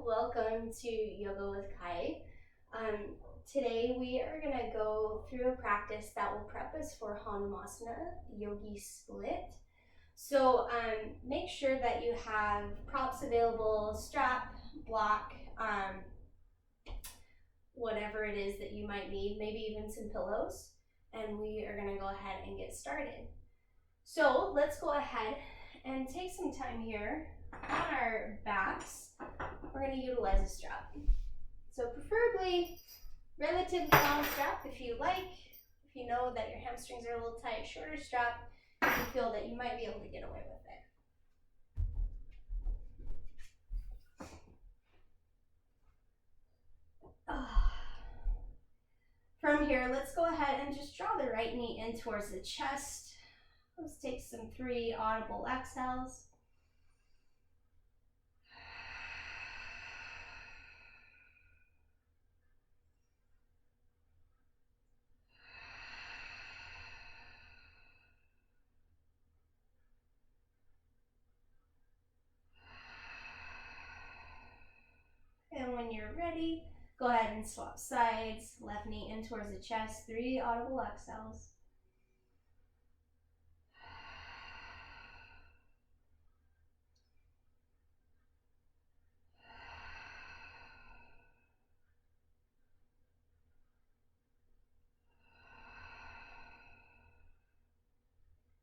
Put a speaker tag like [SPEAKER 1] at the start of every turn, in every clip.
[SPEAKER 1] welcome to Yoga with Kai. Today we are going to go through a practice that will prep us for Hanumasana, Yogi Split. So make sure that you have props available, strap, block, whatever it is that you might need, maybe even some pillows, and we are going to go ahead and get started. So let's go ahead and take some time here on our backs. We're going to utilize a strap. So preferably relatively long strap if you like. If you know that your hamstrings are a little tight, shorter strap if you feel that you might be able to get away with it. From here, let's go ahead and just draw the right knee in towards the chest. Let's take some 3 audible exhales. And when you're ready, go ahead and swap sides. Left knee in towards the chest, 3 audible exhales.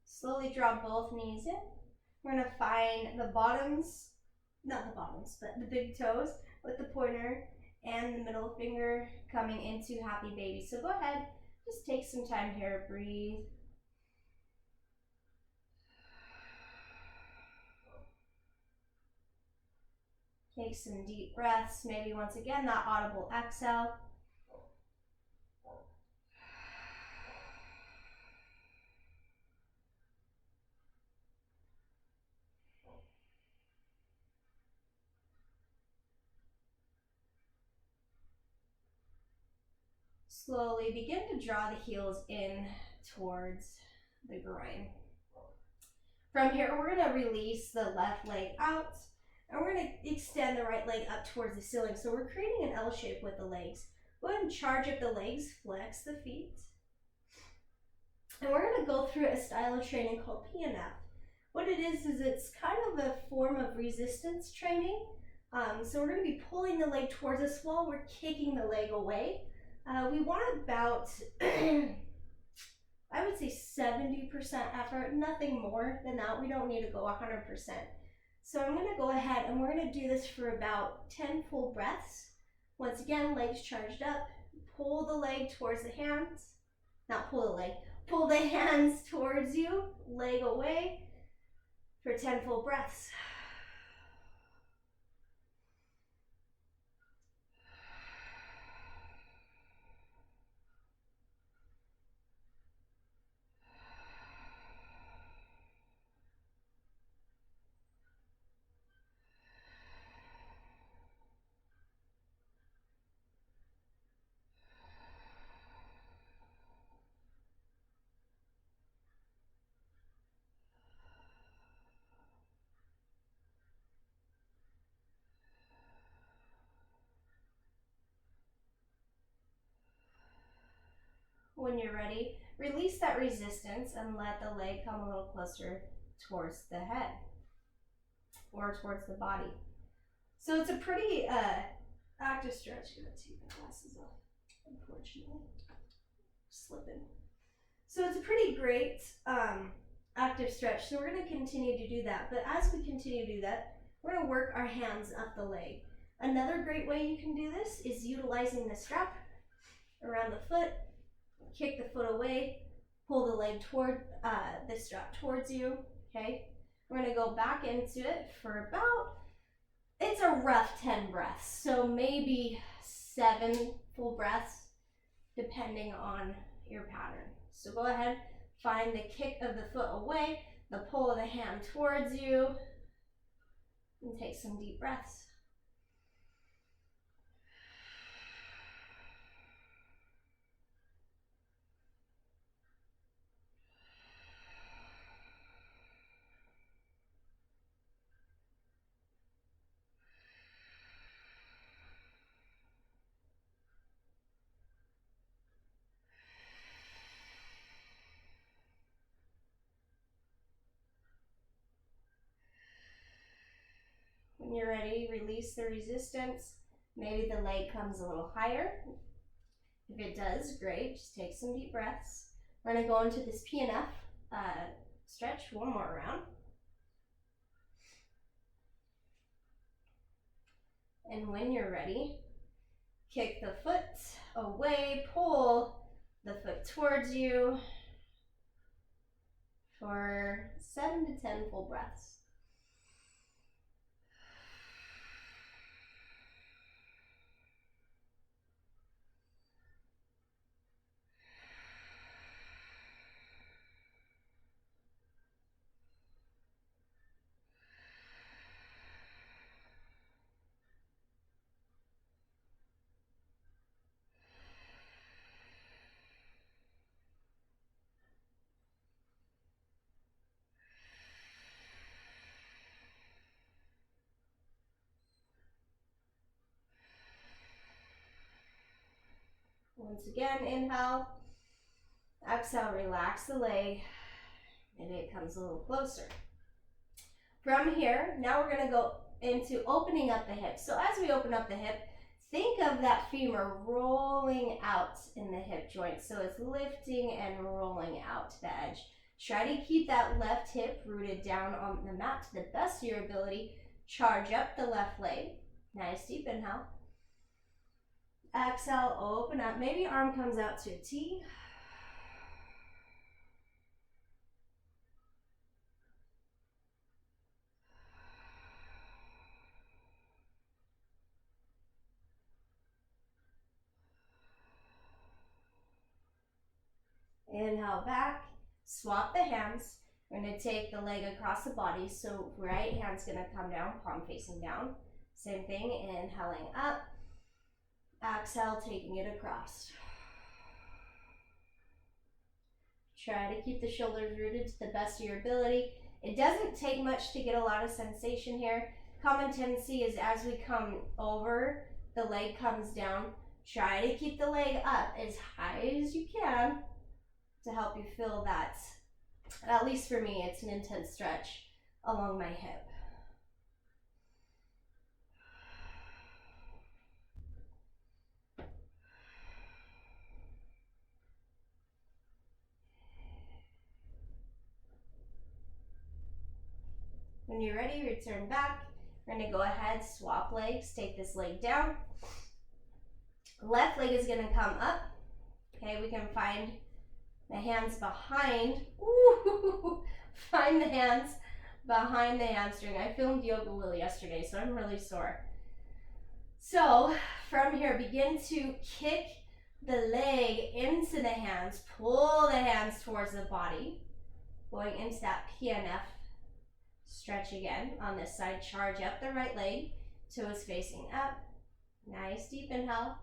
[SPEAKER 1] Slowly draw both knees in. We're going to find the bottoms, not the bottoms, but the big toes with the pointer and the middle finger coming into happy baby. So go ahead, just take some time here, breathe. Take some deep breaths, maybe once again that audible exhale. Slowly begin to draw the heels in towards the groin. From here, we're going to release the left leg out, and we're going to extend the right leg up towards the ceiling. So we're creating an L shape with the legs. Go ahead and charge up the legs, flex the feet. And we're going to go through a style of training called PNF. What it is it's kind of a form of resistance training. So we're going to be pulling the leg towards us while we're kicking the leg away. We want about, I would say 70% effort, nothing more than that. We don't need to go 100%. So I'm going to go ahead and we're going to do this for about 10 full breaths. Once again, legs charged up. Pull the leg towards the hands. Not pull the leg. Pull the hands towards you, leg away for 10 full breaths. When you're ready, release that resistance and let the leg come a little closer towards the head or towards the body. So it's a pretty active stretch. I'm going to take my glasses off, unfortunately. Slipping. So it's a pretty great active stretch. So we're going to continue to do that. But as we continue to do that, we're going to work our hands up the leg. Another great way you can do this is utilizing the strap around the foot. Kick the foot away, pull the leg toward the strap towards you, okay? We're gonna go back into it for about, it's a rough 10 breaths, so maybe 7 full breaths, depending on your pattern. So go ahead, find the kick of the foot away, the pull of the hand towards you, and take some deep breaths. When you're ready, release the resistance. Maybe the leg comes a little higher. If it does, great. Just take some deep breaths. We're going to go into this PNF stretch one more round. And when you're ready, kick the foot away, pull the foot towards you for 7 to 10 full breaths. Once again, inhale, exhale, relax the leg, and it comes a little closer. From here, now we're going to go into opening up the hip. So as we open up the hip, think of that femur rolling out in the hip joint. So it's lifting and rolling out to the edge. Try to keep that left hip rooted down on the mat to the best of your ability. Charge up the left leg. Nice deep inhale. Exhale, open up. Maybe arm comes out to a T. Inhale back, swap the hands. We're going to take the leg across the body. So right hand's going to come down, palm facing down. Same thing, inhaling up. Exhale, taking it across. Try to keep the shoulders rooted to the best of your ability. It doesn't take much to get a lot of sensation here. Common tendency is as we come over, the leg comes down. Try to keep the leg up as high as you can to help you feel that, at least for me, it's an intense stretch along my hip. When you're ready, return back. We're going to go ahead, swap legs, take this leg down. Left leg is going to come up. Okay, we can find the hands behind. Ooh, find the hands behind the hamstring. I filmed Yoga Will yesterday, so I'm really sore. So from here, begin to kick the leg into the hands. Pull the hands towards the body. Going into that PNF stretch again. On this side, charge up the right leg. Toes facing up. Nice deep inhale.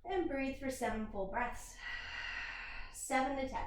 [SPEAKER 1] And breathe for 7 full breaths. 7 to 10.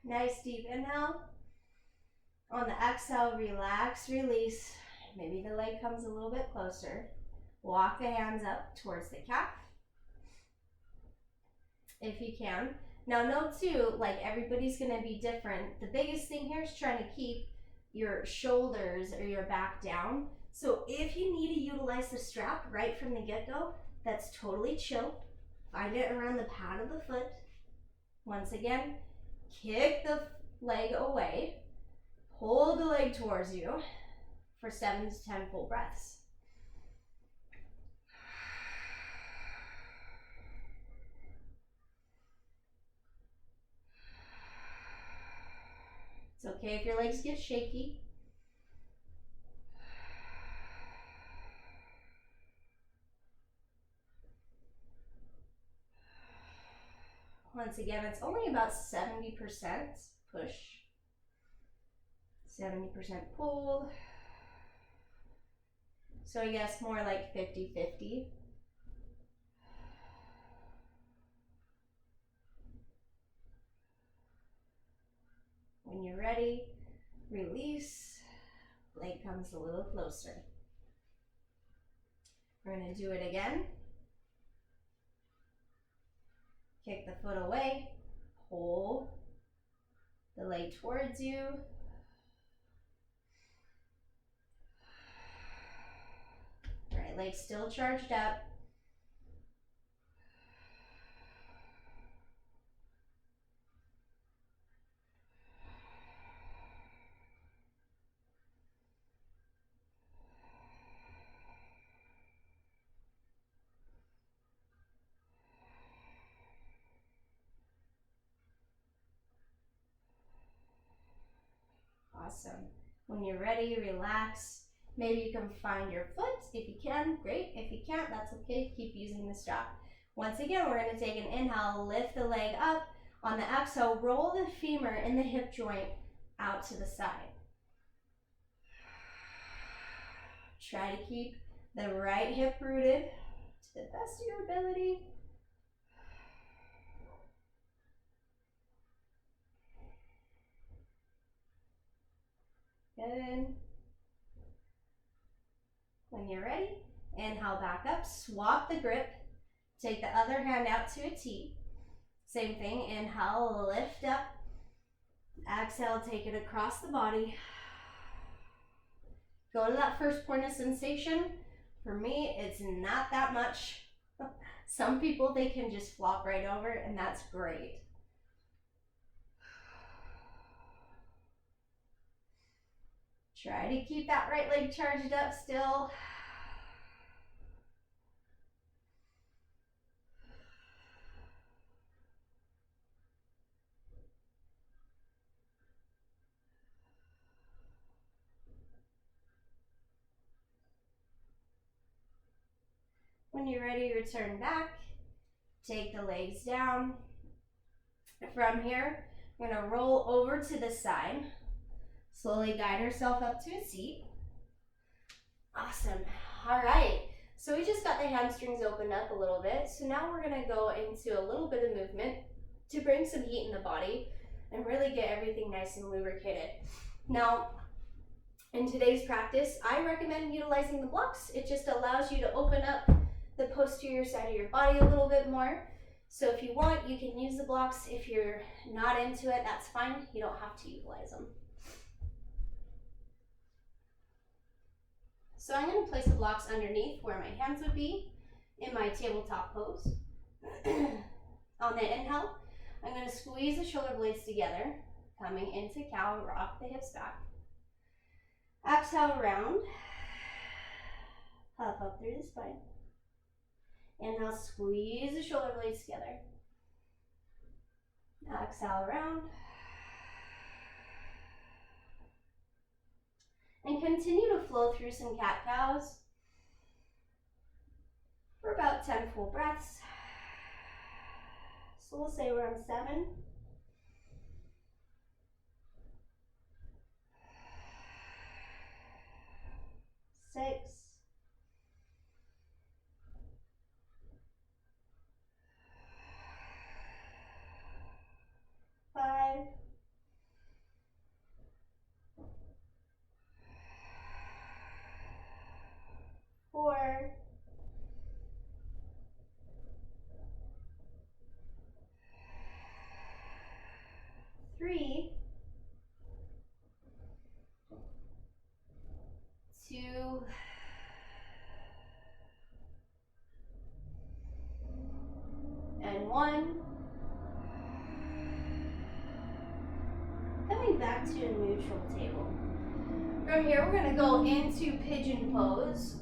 [SPEAKER 1] Nice deep inhale. On the exhale, relax, release. Maybe the leg comes a little bit closer. Walk the hands up towards the calf, if you can. Now note too, like everybody's gonna be different. The biggest thing here is trying to keep your shoulders or your back down. So if you need to utilize the strap right from the get-go, that's totally chill. Find it around the pad of the foot. Once again, kick the leg away. Pull the leg towards you for 7 to 10 full breaths. It's okay if your legs get shaky. Once again, it's only about 70% push, 70% pulled. So I guess more like 50-50. When you're ready, release. Leg comes a little closer. We're going to do it again. Kick the foot away. Pull the leg towards you. Right leg still charged up. Awesome. When you're ready, relax. Maybe you can find your foot. If you can, great. If you can't, that's okay. Keep using the strap. Once again, we're going to take an inhale, lift the leg up. On the exhale, roll the femur in the hip joint out to the side. Try to keep the right hip rooted to the best of your ability. Good. When you're ready, inhale back up, swap the grip, take the other hand out to a T. Same thing, inhale, lift up, exhale, take it across the body. Go to that first point of sensation. For me, it's not that much. Some people, they can just flop right over, and that's great. Try to keep that right leg charged up still. When you're ready, return back. Take the legs down. From here, we're going to roll over to the side. Slowly guide herself up to a seat. Awesome. All right. So we just got the hamstrings opened up a little bit. So now we're going to go into a little bit of movement to bring some heat in the body and really get everything nice and lubricated. Now, in today's practice, I recommend utilizing the blocks. It just allows you to open up the posterior side of your body a little bit more. So if you want, you can use the blocks. If you're not into it, that's fine. You don't have to utilize them. So I'm going to place the blocks underneath where my hands would be in my tabletop pose. On the inhale, I'm going to squeeze the shoulder blades together, coming into cow, rock the hips back. Exhale, round. Puff up through the spine. Inhale, squeeze the shoulder blades together. Exhale, round. And continue to flow through some cat-cows for about 10 full breaths. So we'll say we're on 7. 6. 5. 4. 3. 2. And 1. Coming back to a neutral table. From here, we're going to go into pigeon pose.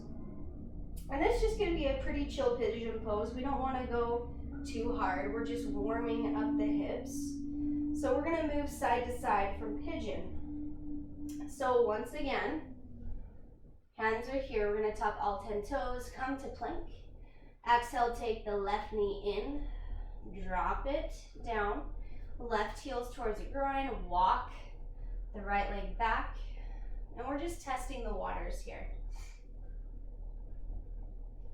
[SPEAKER 1] And it's just going to be a pretty chill pigeon pose. We don't want to go too hard. We're just warming up the hips. So we're going to move side to side from pigeon. So once again, hands are here. We're going to tuck all 10 toes, come to plank. Exhale, take the left knee in. drop it down. Left heels towards the groin, walk the right leg back. And we're just testing the waters here.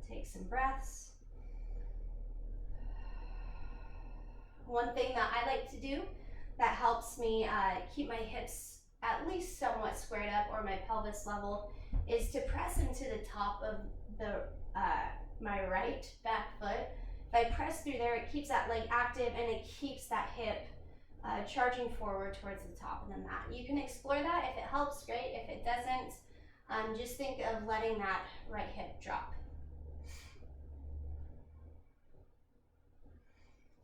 [SPEAKER 1] Take some breaths. One thing that I like to do that helps me keep my hips at least somewhat squared up, or my pelvis level, is to press into the top of the my right back foot. If I press through there, it keeps that leg active and it keeps that hip charging forward towards the top of the mat. You can explore that. If it helps, great. If it doesn't, just think of letting that right hip drop.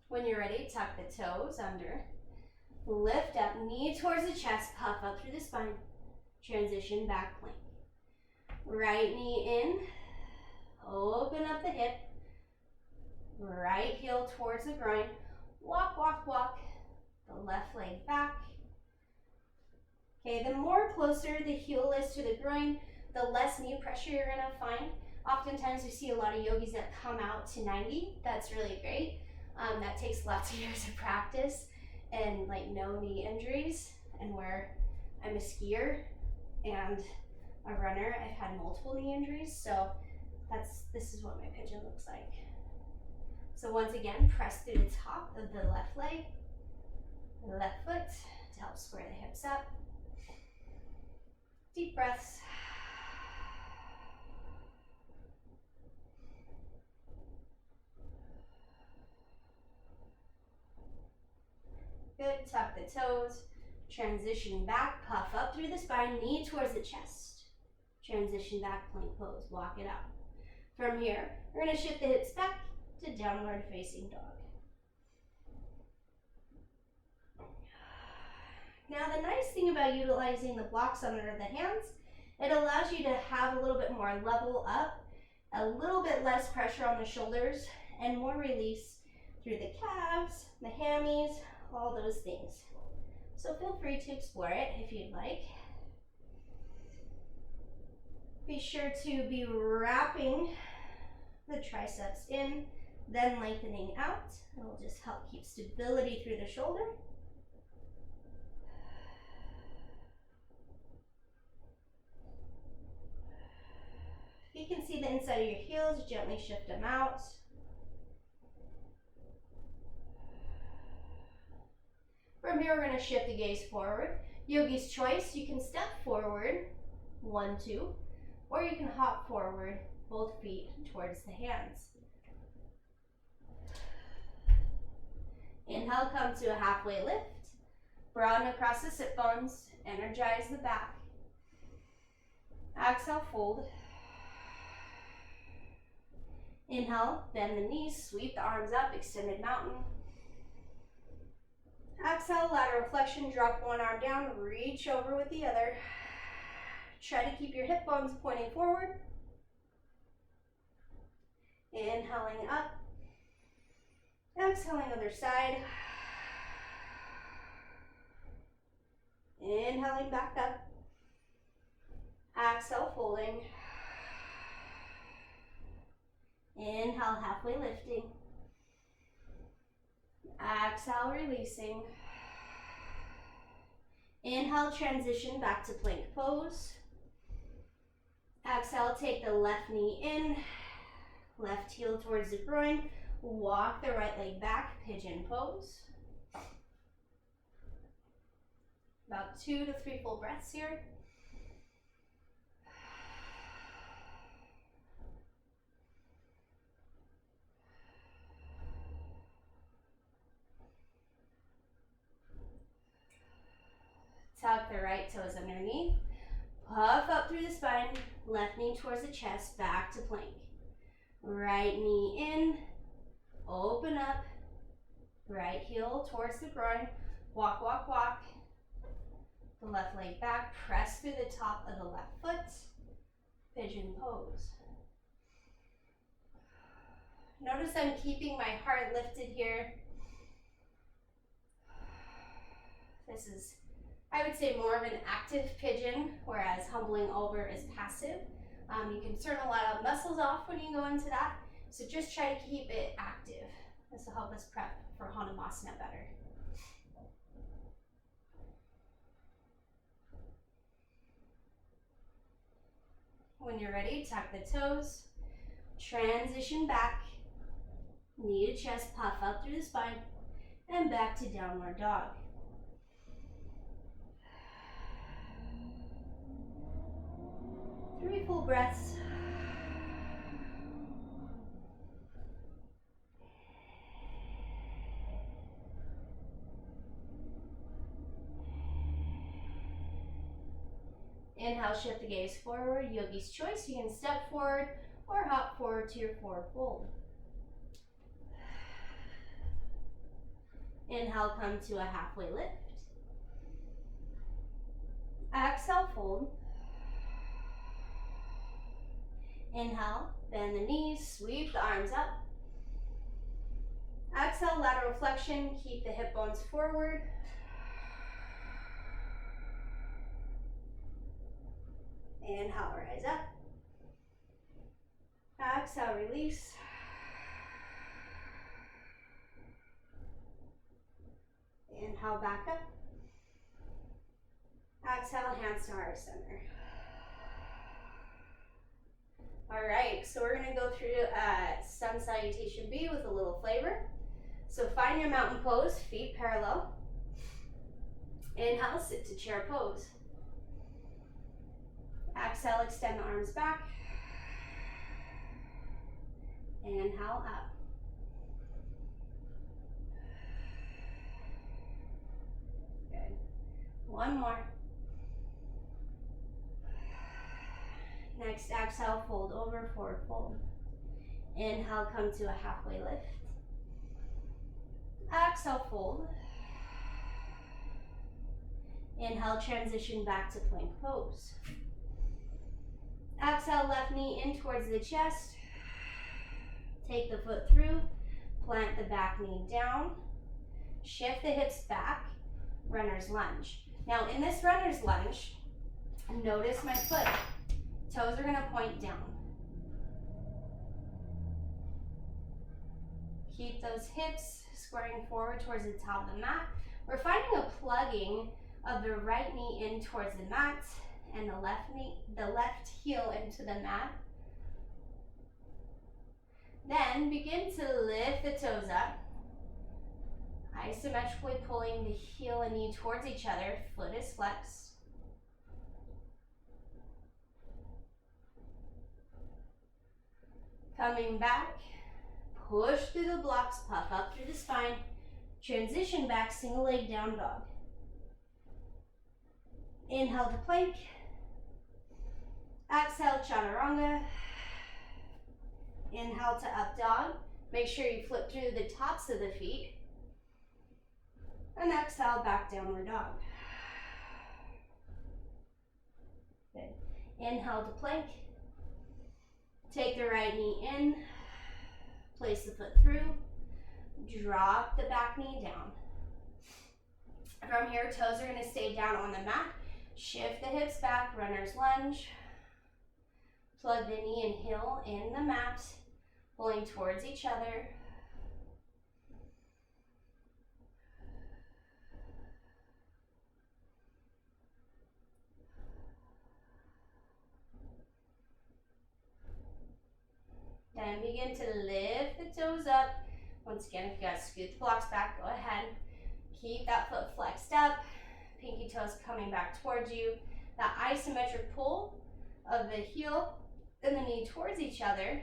[SPEAKER 1] When you're ready, tuck the toes under. Lift up, knee towards the chest, puff up through the spine. Transition back plank. Right knee in, open up the hip. Right heel towards the groin. Walk, walk, walk. The left leg back. Okay, the more closer the heel is to the groin, the less knee pressure you're gonna find. Oftentimes we see a lot of yogis that come out to 90. That's really great. That takes lots of years of practice and like no knee injuries. And where I'm a skier and a runner, I've had multiple knee injuries. So this is what my pigeon looks like. So once again, press through the top of the left leg, the left foot to help square the hips up. Deep breaths. Good, tuck the toes, transition back, puff up through the spine, knee towards the chest. Transition back, plank pose, walk it out. From here, we're gonna shift the hips back to downward facing dog. Now the nice thing about utilizing the blocks under the hands, it allows you to have a little bit more level up, a little bit less pressure on the shoulders, and more release through the calves, the hammies, all those things. So feel free to explore it if you'd like. Be sure to be wrapping the triceps in, then lengthening out. It'll just help keep stability through the shoulder. If you can see the inside of your heels, gently shift them out. From here, we're going to shift the gaze forward. Yogi's choice, you can step forward, 1, 2, or you can hop forward, both feet towards the hands. Inhale, come to a halfway lift. Broaden across the sit bones, energize the back. Exhale, fold. Inhale, bend the knees, sweep the arms up, extended mountain. Exhale, lateral flexion, drop one arm down, reach over with the other. Try to keep your hip bones pointing forward. Inhaling up. Exhaling other side. Inhaling back up. Exhale, folding. Inhale, halfway lifting. Exhale, releasing. Inhale, transition back to plank pose. Exhale, take the left knee in, left heel towards the groin. Walk the right leg back, pigeon pose. About 2 to 3 full breaths here. Tuck the right toes underneath. Puff up through the spine. Left knee towards the chest, back to plank. Right knee in. Open up. Right heel towards the groin. Walk, walk, walk. The left leg back. Press through the top of the left foot. Pigeon pose. Notice I'm keeping my heart lifted here. This is, I would say, more of an active pigeon, whereas humbling over is passive. You can turn a lot of muscles off when you go into that, so just try to keep it active. This will help us prep for Hanumasana better. When you're ready, tuck the toes, transition back, knee to chest, puff up through the spine, and back to downward dog. Three full breaths. Inhale, shift the gaze forward, yogi's choice. You can step forward or hop forward to your forward fold. Inhale, come to a halfway lift. Exhale, fold. Inhale, bend the knees, sweep the arms up. Exhale, lateral flexion, keep the hip bones forward. Inhale, rise up. Exhale, release. Inhale, back up. Exhale, hands to heart center. All right, so we're gonna go through Sun Salutation B with a little flavor. So find your mountain pose, feet parallel. Inhale, sit to chair pose. Exhale, extend the arms back. Inhale, up. Good. One more. Next, exhale, fold over, forward fold. Inhale, come to a halfway lift. Exhale, fold. Inhale, transition back to plank pose. Exhale, left knee in towards the chest. Take the foot through, plant the back knee down, shift the hips back, runner's lunge. Now in this runner's lunge, notice my foot. Toes are gonna point down. Keep those hips squaring forward towards the top of the mat. We're finding a plugging of the right knee in towards the mat and the left heel into the mat. Then begin to lift the toes up, isometrically pulling the heel and knee towards each other, foot is flexed. Coming back, push through the blocks, puff up through the spine, transition back, single leg down dog. Inhale to plank, exhale chaturanga, inhale to up dog. Make sure you flip through the tops of the feet, and exhale back downward dog. Good. Inhale to plank. Take the right knee in, place the foot through, drop the back knee down. From here, toes are gonna stay down on the mat. Shift the hips back, runner's lunge. Plug the knee and heel in the mat, pulling towards each other. Then begin to lift the toes up. Once again, if you guys scoot the blocks back, go ahead. Keep that foot flexed up. Pinky toes coming back towards you. That isometric pull of the heel and the knee towards each other.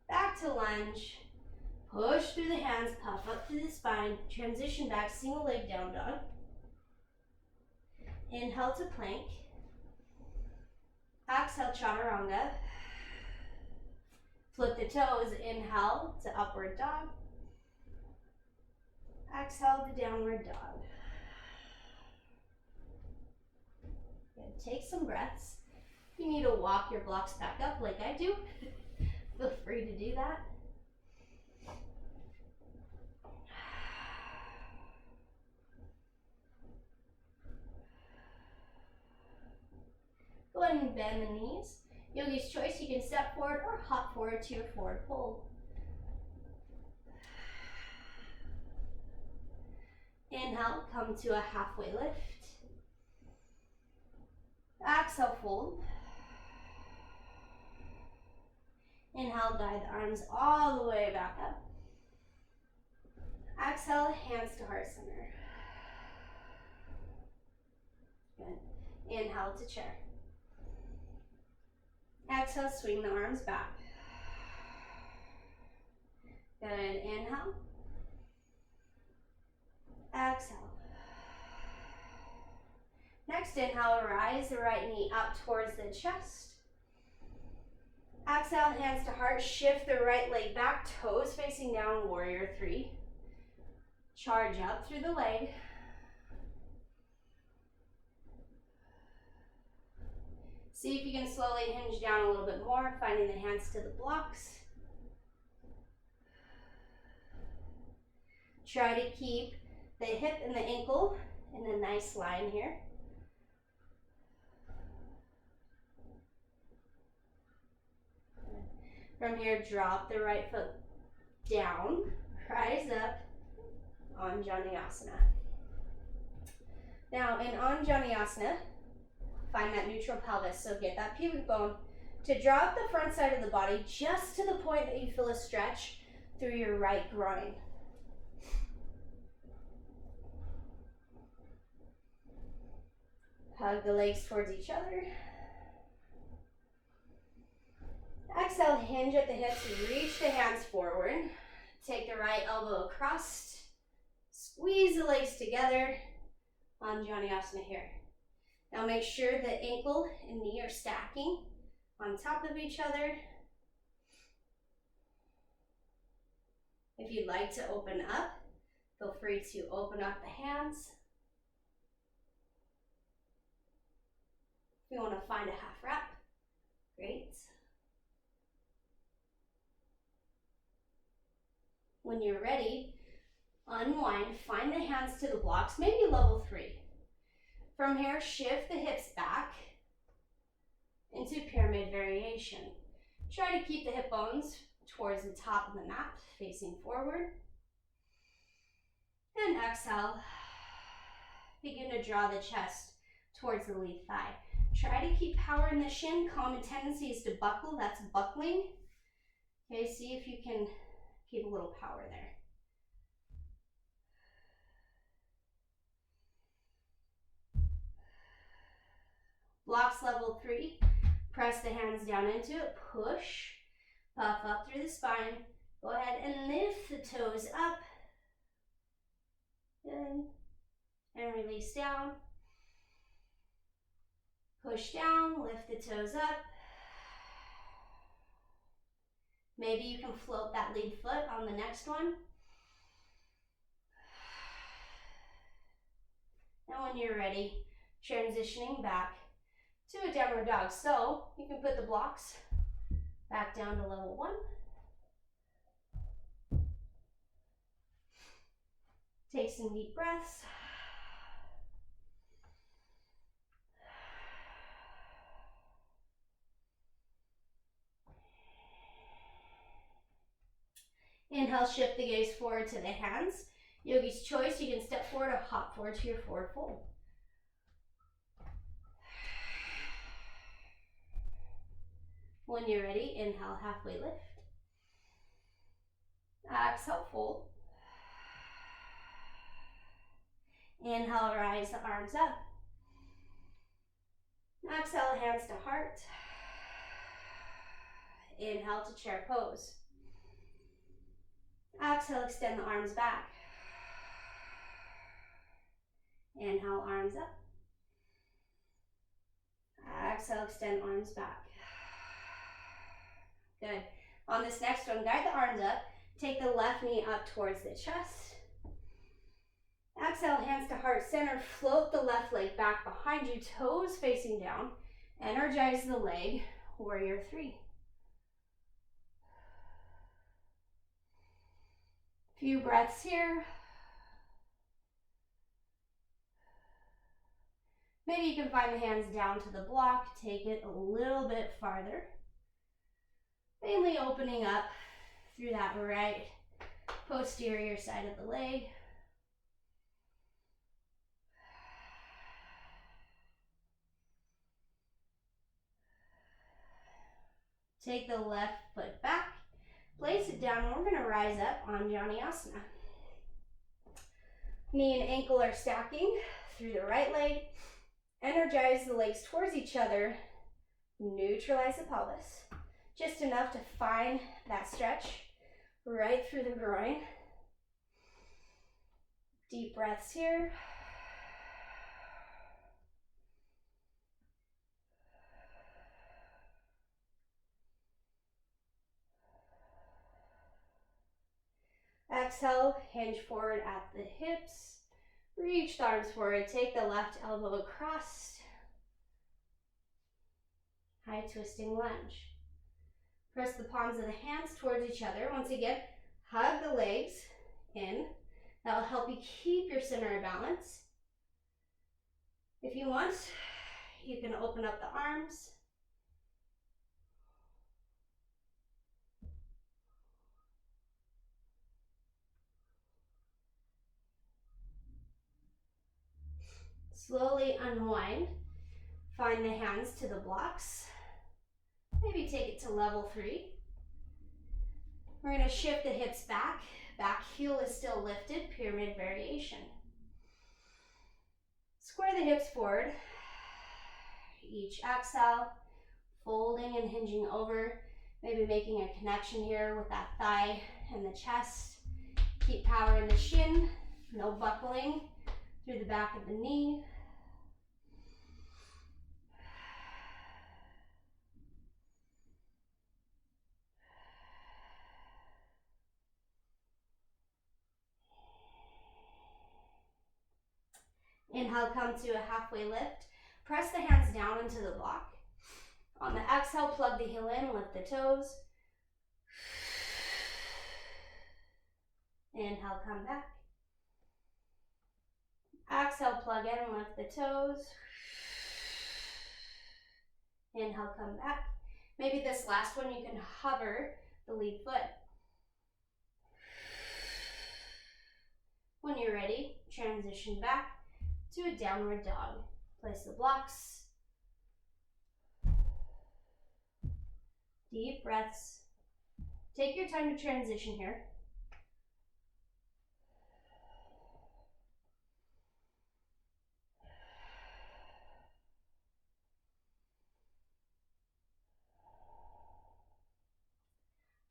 [SPEAKER 1] Back to lunge. Push through the hands, puff up through the spine. Transition back, single leg down dog. Inhale to plank. Exhale, chaturanga. Flip the toes, inhale to upward dog. Exhale to downward dog. Good. Take some breaths. If you need to walk your blocks back up like I do, feel free to do that. Go ahead and bend the knees. Yogi's choice, you can step forward or hop forward to your forward fold. Inhale, come to a halfway lift. Exhale, fold. Inhale, guide the arms all the way back up. Exhale, hands to heart center. Good. Inhale to chair. Exhale, swing the arms back. Good. Inhale. Exhale. Next inhale, rise the right knee up towards the chest. Exhale, hands to heart. Shift the right leg back, toes facing down, warrior three. Charge up through the leg. See if you can slowly hinge down a little bit more, finding the hands to the blocks. Try to keep the hip and the ankle in a nice line here. From here, drop the right foot down, rise up, Anjaneyasana. Now in Anjaneyasana, find that neutral pelvis, so get that pubic bone to draw up the front side of the body just to the point that you feel a stretch through your right groin. Hug the legs towards each other. Exhale, hinge at the hips, reach the hands forward. Take the right elbow across, squeeze the legs together, Anjaneyasana here. Now make sure the ankle and knee are stacking on top of each other. If you'd like to open up, feel free to open up the hands. If you want to find a half wrap, great. When you're ready, unwind, find the hands to the blocks, maybe level 3. From here, shift the hips back into pyramid variation. Try to keep the hip bones towards the top of the mat, facing forward. And exhale, begin to draw the chest towards the lead thigh. Try to keep power in the shin. Common tendency is to buckle, that's buckling. Okay, see if you can keep a little power there. Blocks level 3, press the hands down into it, push, puff up through the spine. Go ahead and lift the toes up. Good. And release down. Push down, lift the toes up. Maybe you can float that lead foot on the next one. And when you're ready, transitioning back to a downward dog. So you can put the blocks back down to level 1. Take some deep breaths. Inhale, shift the gaze forward to the hands. Yogi's choice, you can step forward or hop forward to your forward fold. When you're ready, inhale, halfway lift. Exhale, fold. Inhale, rise the arms up. Exhale, hands to heart. Inhale to chair pose. Exhale, extend the arms back. Inhale, arms up. Exhale, extend arms back. Good. On this next one, guide the arms up. Take the left knee up towards the chest. Exhale, hands to heart center. Float the left leg back behind you, toes facing down. Energize the leg, warrior 3. Few breaths here. Maybe you can find the hands down to the block, take it a little bit farther. Mainly opening up through that right posterior side of the leg. Take the left foot back, place it down, and we're going to rise up on Janiyasana. Knee and ankle are stacking through the right leg. Energize the legs towards each other. Neutralize the pelvis. Just enough to find that stretch right through the groin. Deep breaths here. Exhale, hinge forward at the hips. Reach the arms forward. Take the left elbow across. High twisting lunge. Press the palms of the hands towards each other. Once again, hug the legs in. That will help you keep your center of balance. If you want, you can open up the arms. Slowly unwind. Find the hands to the blocks. Maybe take it to level 3. We're going to shift the hips back. Back heel is still lifted, pyramid variation. Square the hips forward. Each exhale, folding and hinging over. Maybe making a connection here with that thigh and the chest. Keep power in the shin. No buckling through the back of the knee. Inhale, come to a halfway lift. Press the hands down into the block. On the exhale, plug the heel in, lift the toes. Inhale, come back. Exhale, plug in, lift the toes. Inhale, come back. Maybe this last one you can hover the lead foot. When you're ready, transition back to a downward dog. Place the blocks. Deep breaths. Take your time to transition here.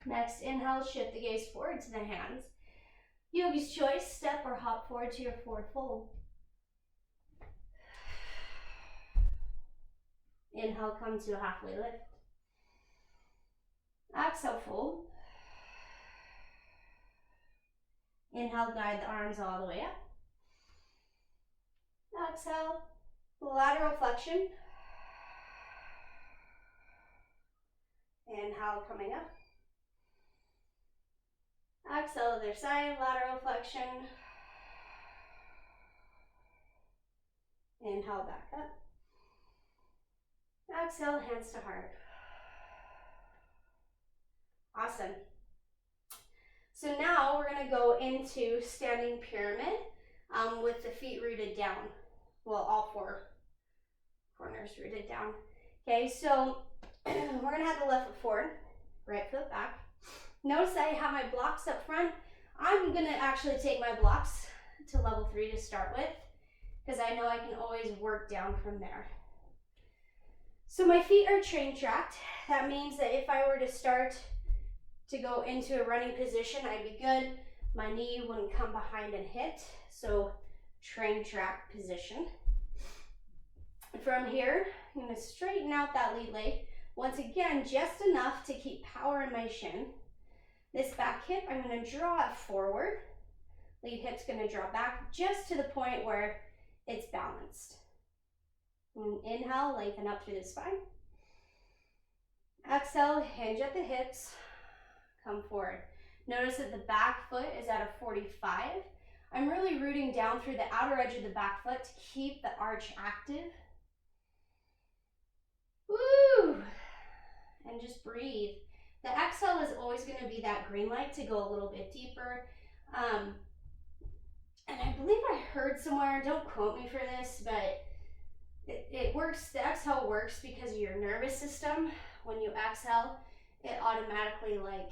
[SPEAKER 1] Next, inhale, shift the gaze forward to the hands. Yogi's choice, step or hop forward to your forward fold. Inhale, come to a halfway lift. Exhale, fold. Inhale, guide the arms all the way up. Exhale, lateral flexion. Inhale, coming up. Exhale, other side, lateral flexion. Inhale, back up. Exhale, hands to heart. Awesome. So now we're going to go into standing pyramid with the feet rooted down. Well, all 4 corners rooted down. Okay, so we're going to have the left foot forward, right foot back. Notice I have my blocks up front. I'm going to actually take my blocks to level 3 to start with, because I know I can always work down from there. So my feet are train tracked. That means that if I were to start to go into a running position, I'd be good. My knee wouldn't come behind and hit. So train track position. From here, I'm going to straighten out that lead leg. Once again, just enough to keep power in my shin. This back hip, I'm going to draw it forward. Lead hip's going to draw back just to the point where it's balanced. And inhale, lengthen up through the spine. Exhale, hinge at the hips. Come forward. Notice that the back foot is at a 45. I'm really rooting down through the outer edge of the back foot to keep the arch active. Woo! And just breathe. The exhale is always going to be that green light to go a little bit deeper. And I believe I heard somewhere, don't quote me for this, but it works, the exhale works because of your nervous system. When you exhale, it automatically like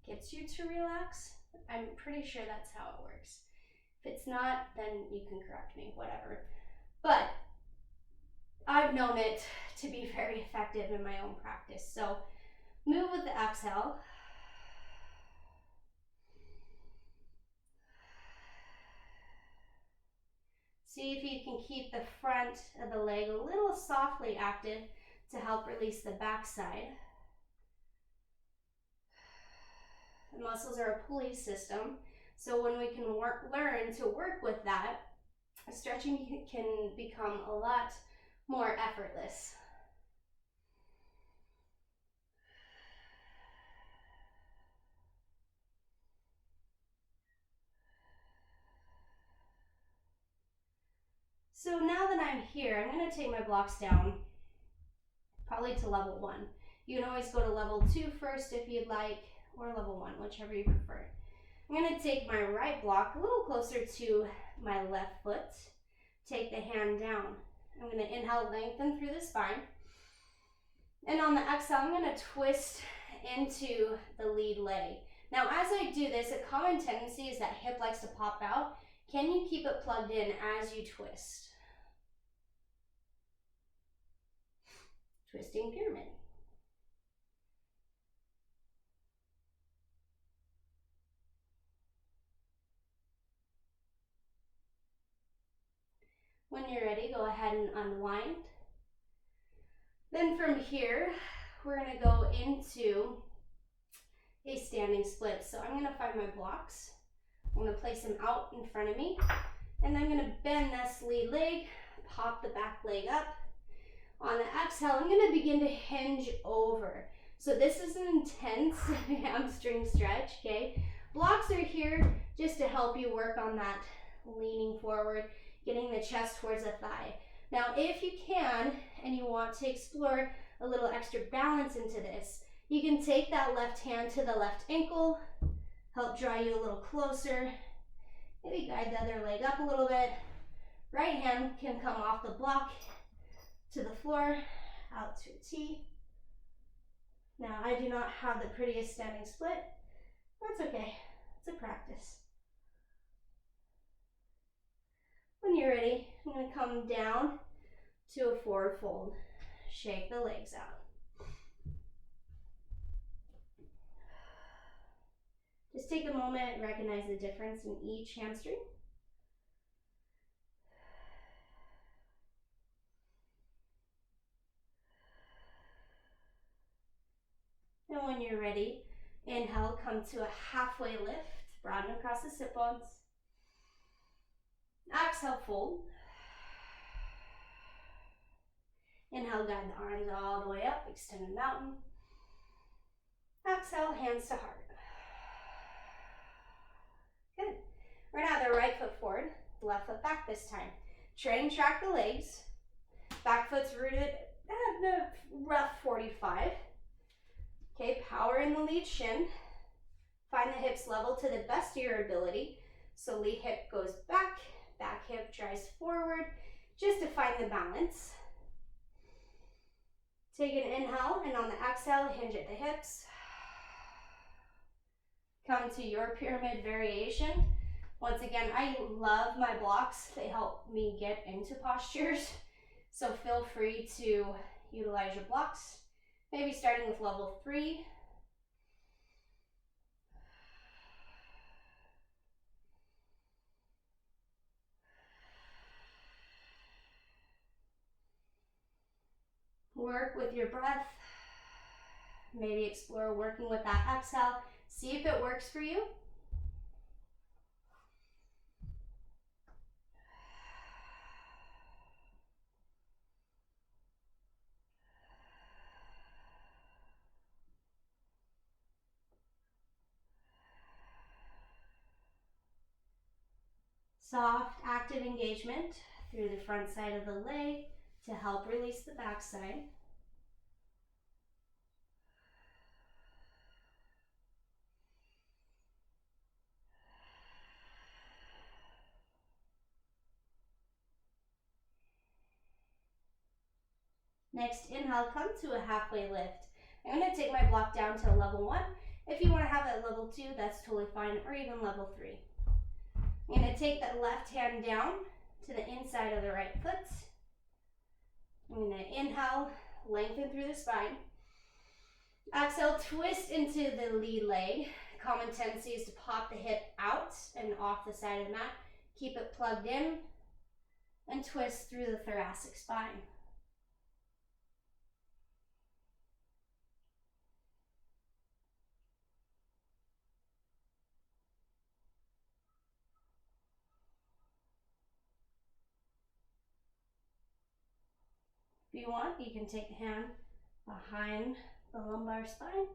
[SPEAKER 1] gets you to relax. I'm pretty sure that's how it works. If it's not, then you can correct me, whatever. But I've known it to be very effective in my own practice. So move with the exhale. See if you can keep the front of the leg a little softly active to help release the backside. The muscles are a pulley system, so when we can learn to work with that, stretching can become a lot more effortless. So now that I'm here, I'm going to take my blocks down, probably to level 1. You can always go to level 2 first if you'd like, or level 1, whichever you prefer. I'm going to take my right block a little closer to my left foot, take the hand down. I'm going to inhale, lengthen through the spine. And on the exhale, I'm going to twist into the lead leg. Now, as I do this, a common tendency is that hip likes to pop out. Can you keep it plugged in as you twist? Twisting pyramid. When you're ready, go ahead and unwind. Then from here, we're going to go into a standing split. So I'm going to find my blocks. I'm going to place them out in front of me. And I'm going to bend this lead leg, pop the back leg up. On the exhale, I'm going to begin to hinge over. So this is an intense hamstring stretch, okay? Blocks are here just to help you work on that leaning forward, getting the chest towards the thigh. Now, if you can, and you want to explore a little extra balance into this, you can take that left hand to the left ankle, help draw you a little closer, maybe guide the other leg up a little bit. Right hand can come off the block to the floor, out to a T. Now, I do not have the prettiest standing split. That's okay, it's a practice. When you're ready, I'm going to come down to a forward fold. Shake the legs out. Just take a moment and recognize the difference in each hamstring. And when you're ready, inhale, come to a halfway lift, broaden across the sit bones. Exhale, fold. Inhale, guide the arms all the way up, extended mountain. Exhale, hands to heart. Good. We're gonna have the right foot forward, left foot back this time. Train, track the legs. Back foot's rooted at the rough 45. Okay, power in the lead shin. Find the hips level to the best of your ability. So lead hip goes back, back hip drives forward, just to find the balance. Take an inhale, and on the exhale, hinge at the hips. Come to your pyramid variation. Once again, I love my blocks. They help me get into postures. So feel free to utilize your blocks. Maybe starting with level 3. Work with your breath. Maybe explore working with that exhale. See if it works for you. Soft, active engagement through the front side of the leg, to help release the backside. Next, inhale, come to a halfway lift. I'm going to take my block down to level 1. If you want to have it at level 2, that's totally fine, or even level 3. I'm going to take that left hand down to the inside of the right foot. I'm going to inhale, lengthen through the spine. Exhale, twist into the lead leg. Common tendency is to pop the hip out and off the side of the mat. Keep it plugged in and twist through the thoracic spine. If you want, you can take the hand behind the lumbar spine,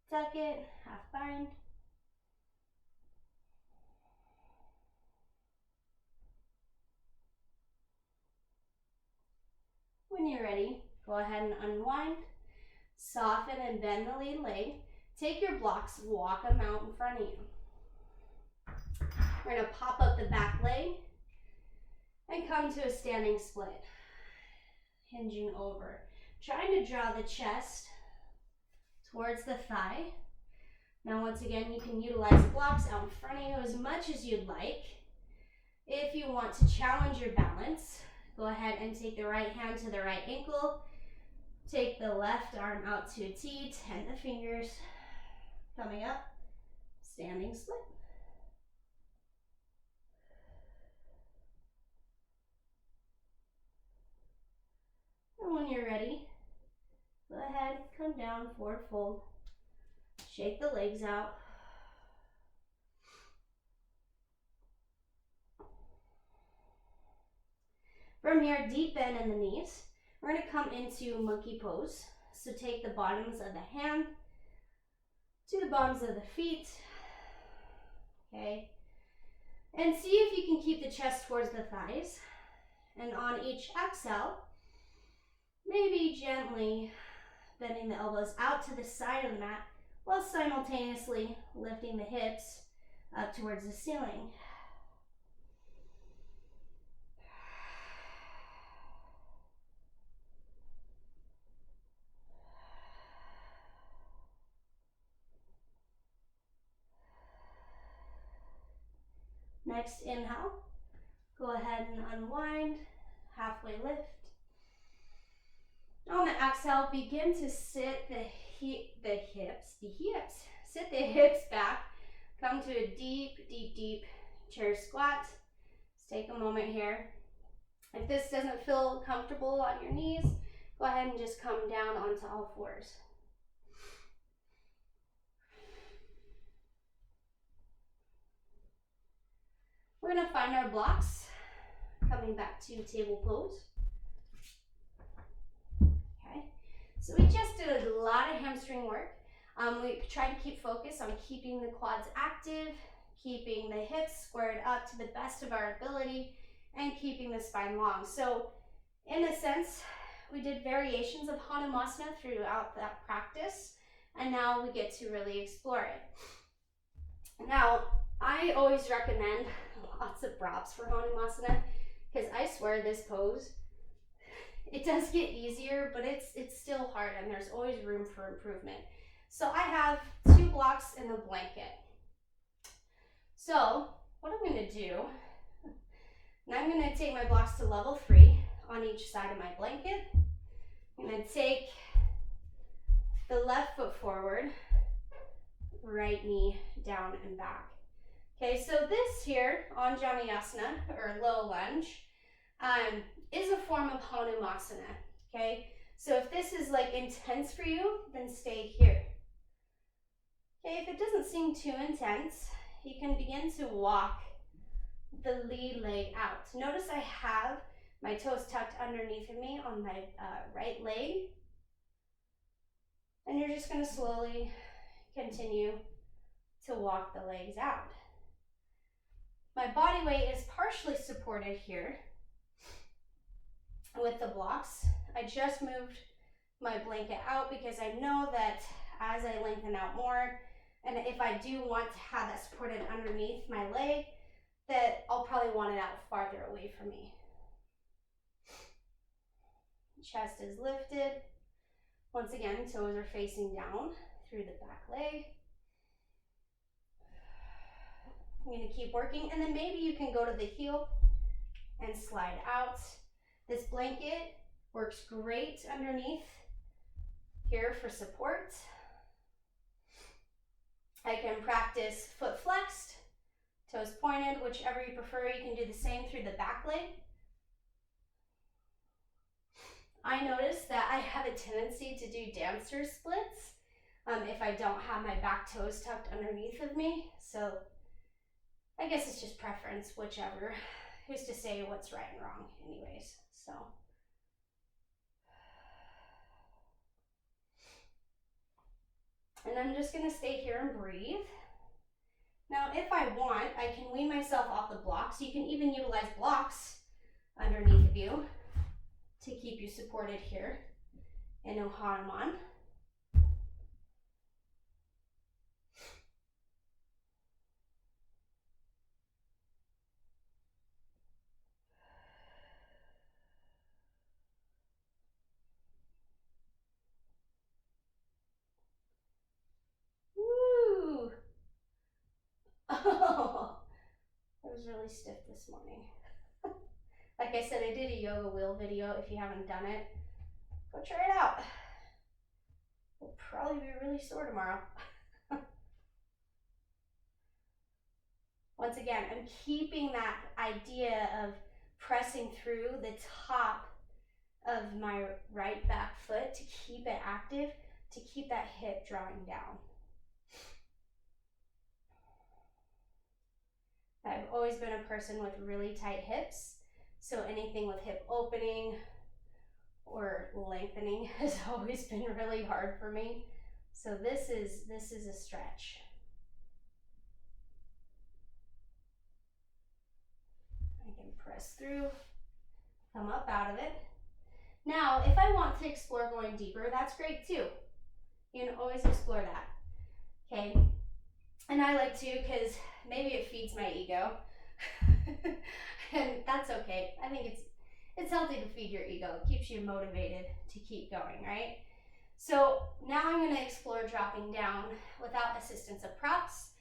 [SPEAKER 1] tuck it, half bind. When you're ready, go ahead and unwind, soften and bend the lead leg. Take your blocks, walk them out in front of you. We're going to pop up the back leg and come to a standing split. Hinging over. Trying to draw the chest towards the thigh. Now once again, you can utilize blocks out in front of you as much as you'd like. If you want to challenge your balance, go ahead and take the right hand to the right ankle. Take the left arm out to a T, 10 the fingers. Coming up, standing split. And when you're ready, go ahead, come down, forward fold. Shake the legs out. From here, deep bend in the knees. We're going to come into monkey pose. So take the bottoms of the hand to the bottoms of the feet. Okay. And see if you can keep the chest towards the thighs. And on each exhale, maybe gently bending the elbows out to the side of the mat while simultaneously lifting the hips up towards the ceiling. Next inhale, go ahead and unwind, halfway lift. On the exhale, begin to sit the hips back. Come to a deep chair squat. Let's take a moment here. If this doesn't feel comfortable on your knees, go ahead and just come down onto all fours. We're going to find our blocks, coming back to table pose. Okay, so we just did a lot of hamstring work. We try to keep focus on keeping the quads active, keeping the hips squared up to the best of our ability, and keeping the spine long. So in a sense, we did variations of Hanumasana throughout that practice, and now we get to really explore it. Now, I always recommend lots of props for Hanumasana, because I swear this pose, it does get easier, but it's still hard, and there's always room for improvement. So I have 2 blocks in the blanket. So what I'm going to do, now I'm going to take my blocks to level 3 on each side of my blanket. I'm going to take the left foot forward, right knee down and back. Okay, so this here, Anjaneyasana, or low lunge, is a form of Hanumasana, okay? So if this is like intense for you, then stay here. Okay, if it doesn't seem too intense, you can begin to walk the lead leg out. Notice I have my toes tucked underneath of me on my right leg. And you're just going to slowly continue to walk the legs out. My body weight is partially supported here. with the blocks. I just moved my blanket out because I know that as I lengthen out more, and if I do want to have that supported underneath my leg, that I'll probably want it out farther away from me. Chest is lifted. Once again, toes are facing down through the back leg. I'm going to keep working, and then maybe you can go to the heel and slide out. This blanket works great underneath here for support. I can practice foot flexed, toes pointed, whichever you prefer. You can do the same through the back leg. I notice that I have a tendency to do dancer splits if I don't have my back toes tucked underneath of me. So I guess it's just preference, whichever. Who's to say what's right and wrong anyways, so. And I'm just gonna stay here and breathe. Now, if I want, I can wean myself off the blocks. You can even utilize blocks underneath of you to keep you supported here in Hanuman. Woo! Oh, I was really stiff this morning. Like I said, I did a yoga wheel video. If you haven't done it, go try it out. We'll probably be really sore tomorrow. Once again, I'm keeping that idea of pressing through the top of my right back foot to keep it active, to keep that hip drawing down. I've always been a person with really tight hips, so anything with hip opening or lengthening has always been really hard for me. So this is a stretch. I can press through, come up out of it. Now, if I want to explore going deeper, that's great too. You can always explore that, okay? And I like to because maybe it feeds my ego, and that's okay. I think it's healthy to feed your ego. It keeps you motivated to keep going, right? So now I'm going to explore dropping down without assistance of props,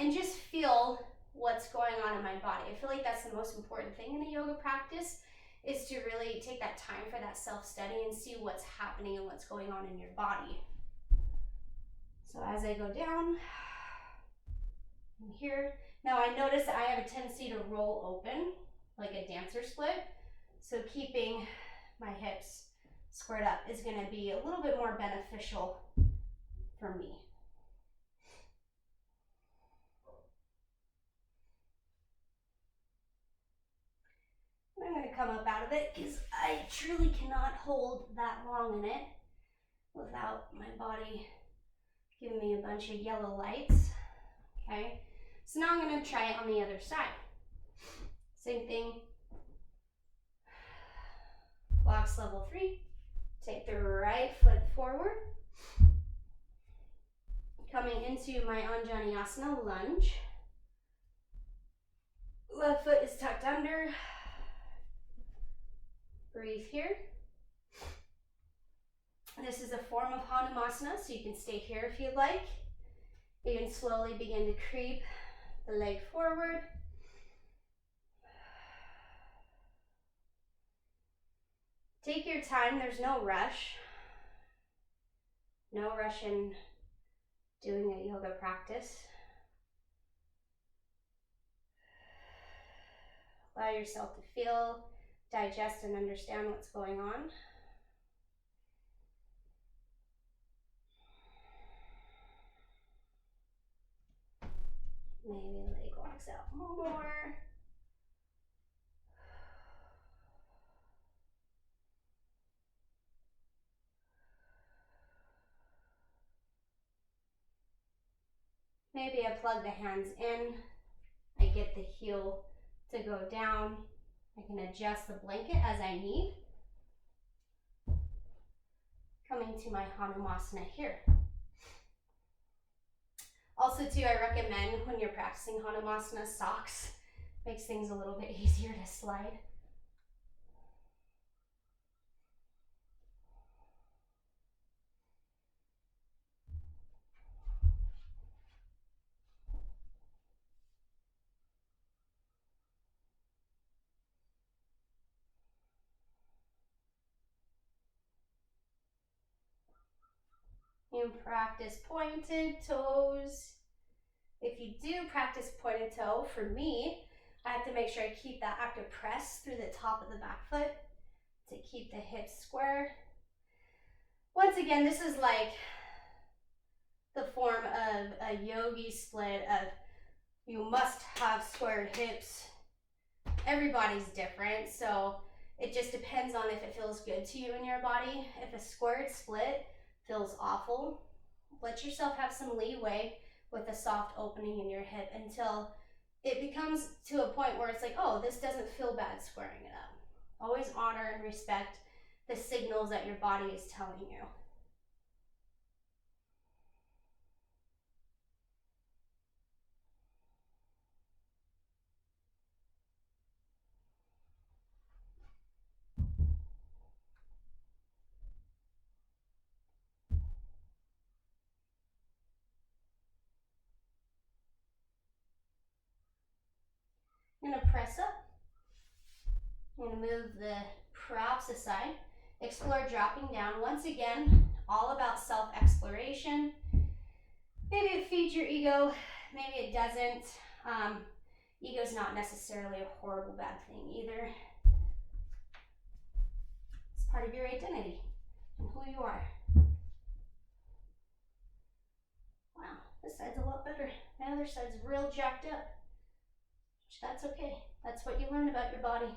[SPEAKER 1] and just feel what's going on in my body. I feel like that's the most important thing in a yoga practice, is to really take that time for that self-study and see what's happening and what's going on in your body. So as I go down, I'm here. Now I notice that I have a tendency to roll open like a dancer split. So keeping my hips squared up is going to be a little bit more beneficial for me. I'm going to come up out of it because I truly cannot hold that long in it without my body giving me a bunch of yellow lights. Okay, so now I'm going to try it on the other side. Same thing. Blocks level 3. Take the right foot forward. Coming into my Anjaneyasana lunge. Left foot is tucked under. Breathe here. This is a form of Hanumasana, so you can stay here if you'd like. You can slowly begin to creep the leg forward. Take your time, there's no rush. No rush in doing a yoga practice. Allow yourself to feel, digest, and understand what's going on. Maybe leg walks out more. Maybe I plug the hands in. I get the heel to go down. I can adjust the blanket as I need. coming to my Hanumasana here. Also too, I recommend when you're practicing Hanumasana, socks. Makes things a little bit easier to slide. You practice pointed toes. If you do practice pointed toe, for me, I have to make sure I keep that active press through the top of the back foot to keep the hips square. Once again, this is like the form of a yogi split of you must have squared hips. Everybody's different, so it just depends on if it feels good to you in your body. If a squared split feels awful, let yourself have some leeway with a soft opening in your hip until it becomes to a point where it's like, oh, this doesn't feel bad squaring it up. Always honor and respect the signals that your body is telling you. I'm gonna press up. I'm gonna move the props aside. Explore dropping down. Once again, all about self-exploration. Maybe it feeds your ego, maybe it doesn't. Ego's not necessarily a horrible bad thing either. It's part of your identity and who you are. Wow, this side's a lot better. My other side's real jacked up. That's okay. That's what you learn about your body.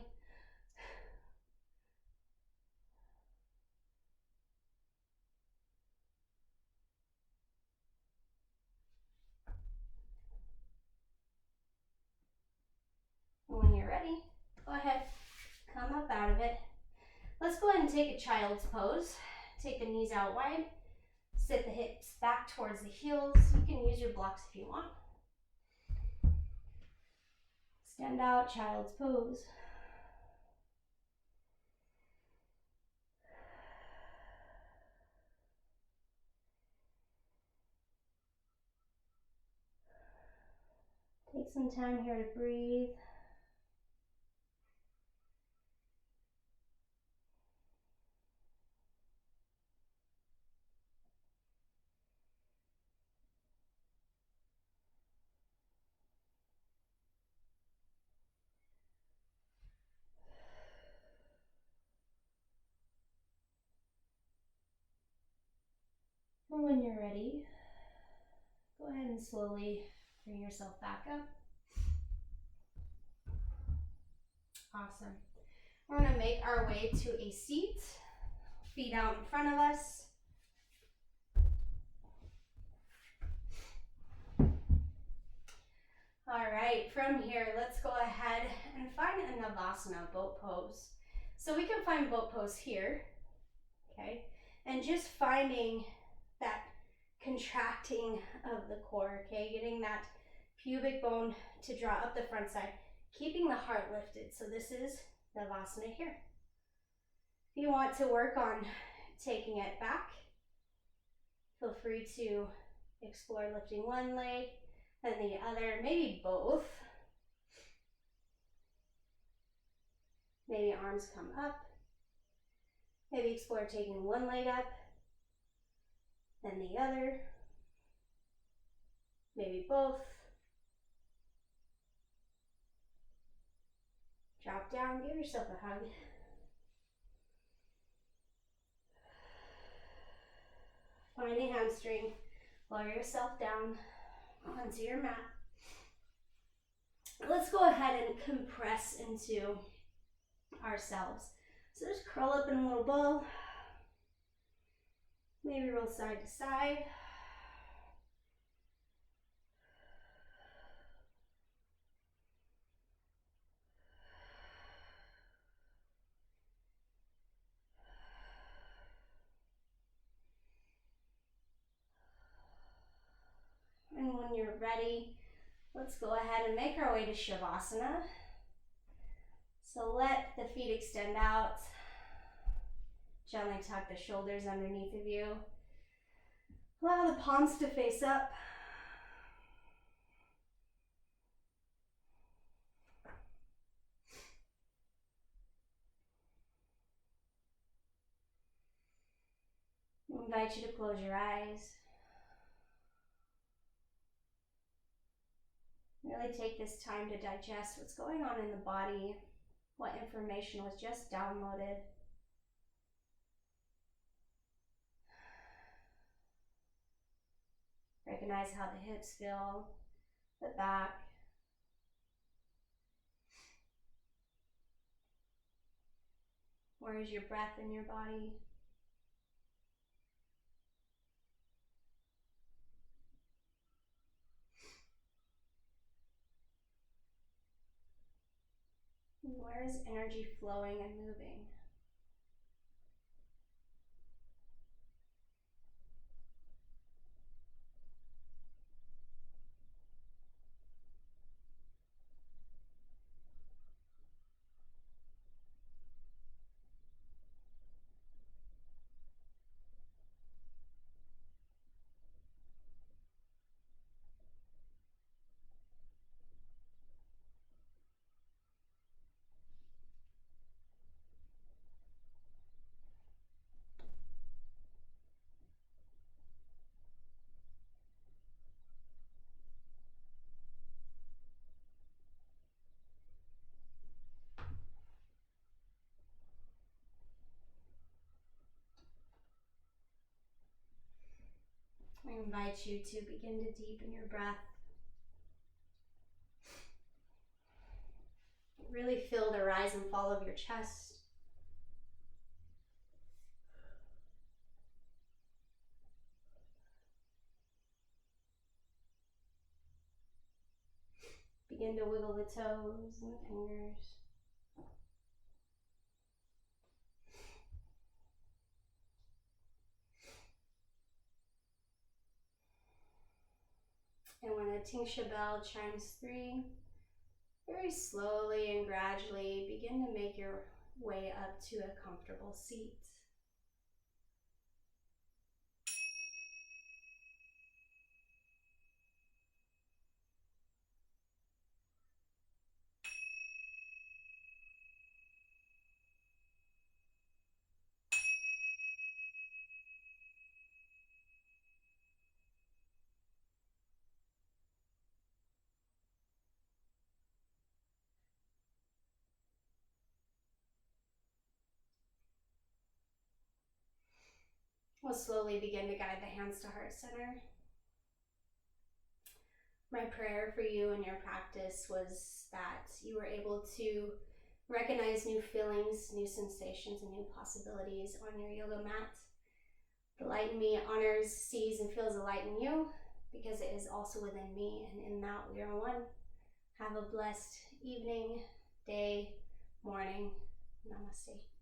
[SPEAKER 1] When you're ready, go ahead, come up out of it. Let's go ahead and take a child's pose. Take the knees out wide. Sit the hips back towards the heels. You can use your blocks if you want. Stand out, child's pose. Take some time here to breathe. And when you're ready, go ahead and slowly bring yourself back up. Awesome. We're going to make our way to a seat. Feet out in front of us. All right, from here, let's go ahead and find a Navasana, boat pose. So we can find boat pose here, okay? And just finding that contracting of the core, okay? Getting that pubic bone to draw up the front side, keeping the heart lifted. So this is Navasana here. If you want to work on taking it back, feel free to explore lifting one leg and the other, maybe both. Maybe arms come up. Maybe explore taking one leg up, then the other. Maybe both. Drop down, give yourself a hug. Find a hamstring, lower yourself down onto your mat. Let's go ahead and compress into ourselves. So just curl up in a little ball. Maybe roll side to side. And when you're ready, let's go ahead and make our way to Shavasana. So let the feet extend out. Gently tuck the shoulders underneath of you. Allow the palms to face up. I invite you to close your eyes. Really take this time to digest what's going on in the body, what information was just downloaded. Recognize how the hips feel, the back. Where is your breath in your body? And where is energy flowing and moving? I invite you to begin to deepen your breath. Really feel the rise and fall of your chest. Begin to wiggle the toes and the fingers. And when the tingsha bell chimes 3, very slowly and gradually begin to make your way up to a comfortable seat. We'll slowly begin to guide the hands to heart center. My prayer for you in your practice was that you were able to recognize new feelings, new sensations, and new possibilities on your yoga mat. The light in me honors, sees, and feels the light in you because it is also within me, and in that we are one. Have a blessed evening, day, morning. Namaste.